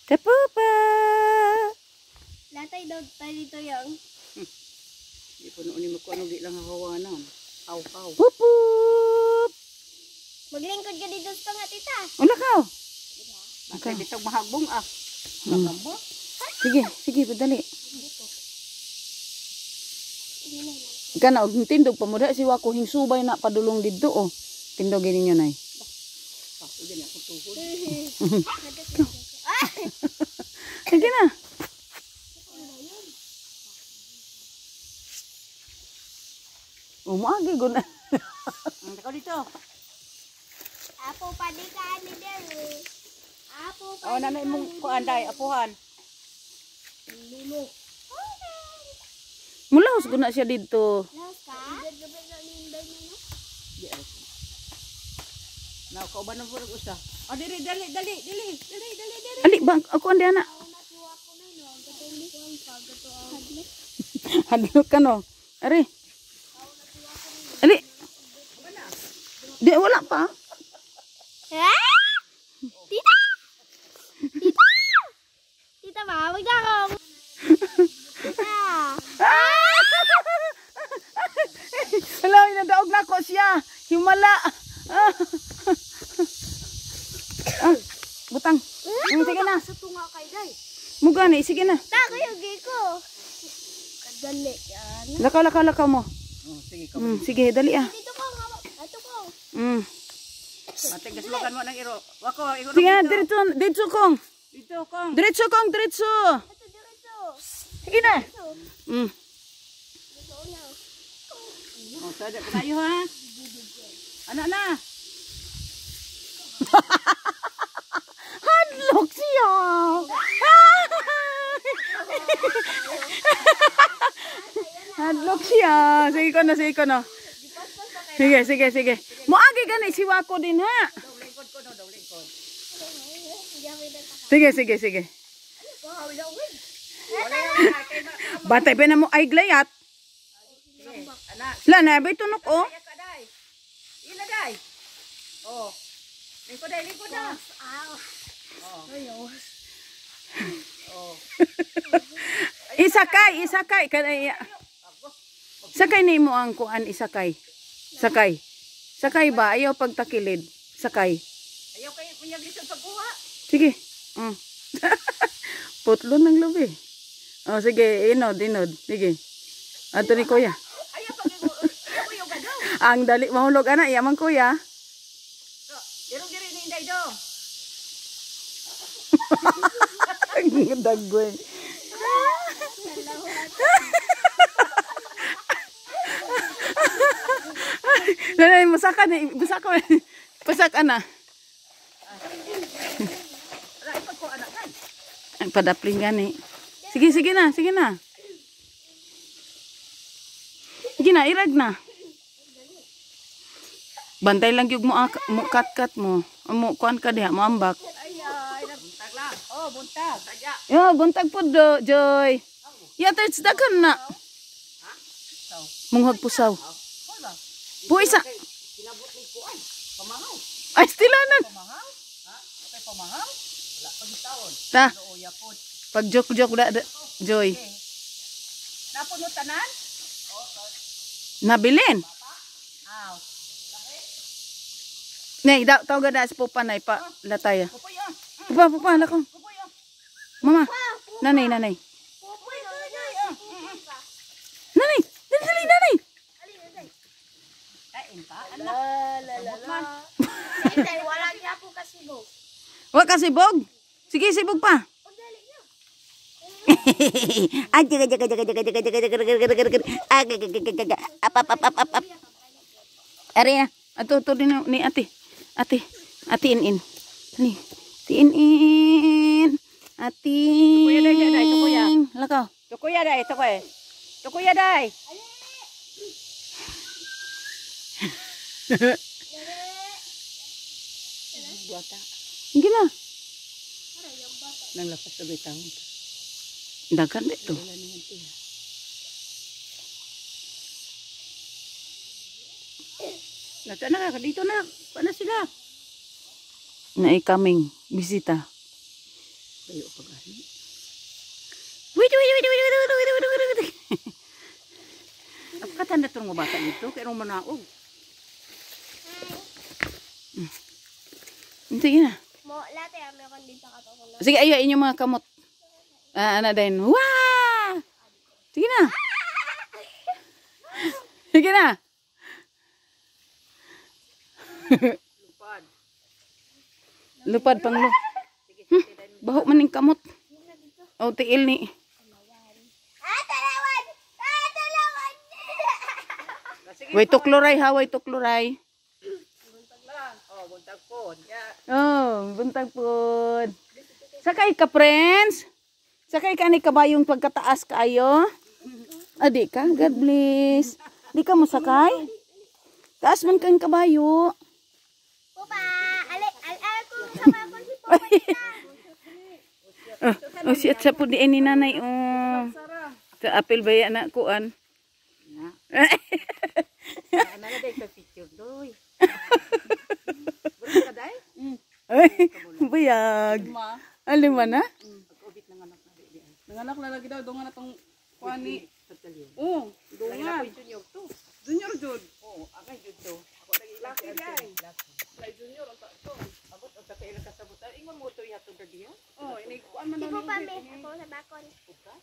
Kapupa! Latay daw tayo dito yung. Di po noon mo ko ano di lang hawanan. Haw. Pupup! Maglingkod ka dito sa nga tita. Una ka. Okay. Bitog mahagbong Magamba. Sige, padali. Kana og tindog pa mo da si wako hingsubay na padulong didto oh. Tindog ninyo nay. Paso din ako tuhod. Sige na. Umagi gud na. Ikaw dito. Apo pa di ka ni Dere. Apo pa. Oh, nanay mong kuanday, apuhan. Lulu. Mulahos gud na siya didto. Laos ka? Now, kauban ng purog usa. Oh, dali. Ali bang ako andi ana. Hadlok ka no. Ari. Ali. Di wala pa. Tita! Tita ba? Wag na ako. Tita! Hala, inadaog na ko siya. Himala. Butang. Sige na. Sa tunga kay day. Muga ni, sige na. Ta kayo giko. Kadali yan. Lakaw mo. Oh, sige ka. Sige, dali ah. Dito ko nga. Ato ko. Matigas lugan mo ng iro. Wako, iro. Sige na, diretso kong. Dito kong. Diretso. Ato diretso. Sige na. Oh, sada kayo ha. Anak na. Hadlok siya. Hadlok siya. Sige ko na. Sige. Muagi gani si wako din ha. Daw lingkod. Sige. Batay pa na mo ay glayat. Anak. La na bay tunok oh. Kaya ka day. Ila day. Oh. Lingkod na. Oh. Isakay kanaya. Sakay ni mo ang kuan isakay. Sakay ba ayaw pagtakilid. Sakay. Ayaw kayo punya lisod sa buha. Sige. Putlo ng labi. Oh sige, inod. Sige. Ato ni kuya. Ayaw ko yung gadaw. Ang dali mahulog ana yaman kuya. Irong diri ni Inday do. Ang dagway. Nanay musaka ni busako. Pasak ana. Rai pag ko anak kan. Ang padapling gani. Sige na. Sige na, irag na. Bantay lang yung mo kat mo. Mo kuan ka diha mo ambak. Ay, buntag lang. Oh, buntag. Tadya. Yo, buntag po do, Joy. Yata it's dagan na. Munghag pusaw. Hola. Puisa. Kinabot ni kuan. Pamahaw. Ay, stilanan. Pamahaw? Ha? Okay, pamahaw? Wala pa gitawon. Ta, Oo, yapod. pag joke da, Joy. Okay. Napon mo tanan? Nabilin. Aw. Nay, tawag na sa pupanay pa lataya. Pupoy Pupa, lakaw. Pupoy Mama, nanay. Pupoy Nanay, dali. Kain pa? La. Inday wala niya po kasi bo. Wa ka sibog. Sige, sibog pa. Ari na. Ato din ni ate. Ate in. Ni. Tiin. Ate. Tukuya day, tukuya. Lakaw. Tukuya day, tukuy. Tukuya day. Buata. Sige na. Nang lapas sa bitang. Dagan dito. Nasa na ka dito na. Paano sila? Na kaming bisita. Kayo pa gani. Wait, wait, wait, wait, wait, wait, wait, wait, wait, wait. Katanda itong mga bata dito, kaya nung manaog. Hindi na. Mo, lahat ay meron din sa katotohanan. Sige, ayaw inyong mga kamot. Ano din. Wah! Sige na. Sige na. Lupad. Lupad pang lu. Baho maning kamot. O tiil ni. Talawan! Talawan! Sige, Way tukluray ha, way tukluray. buntag lang. Oh, buntag po. Yeah. Oh, buntag pod. Sakay ka, friends. Sakay ka ni kabayong pagkataas kaayo. Adi ka, God bless. Di ka mo sakay? Taas man kang kabayo. Pupa! Kung sama ko si Pupa. Oh, siya sa po di ni nanay. Oh. Sa apel ba yan na kuan? Ano na dahil picture doy. Balik ka dahil? Ay, bayag. Alima na? Pag-ubit ng anak na dahil. Nanganak na lagi daw, dungan na tong kuani. Tatalyon. Oo, Lagi dungan. na po yung junior to. Junior Jud. Oo, akay jud to. Ako naging Laki dai. Laki. Kay Junior ang to. Abot ang sa kailang kasabot. Ingon mo to yato dadiya. Oh, ini kuan man Si daw Pupa, ni. miss ako sa bakon. Kita.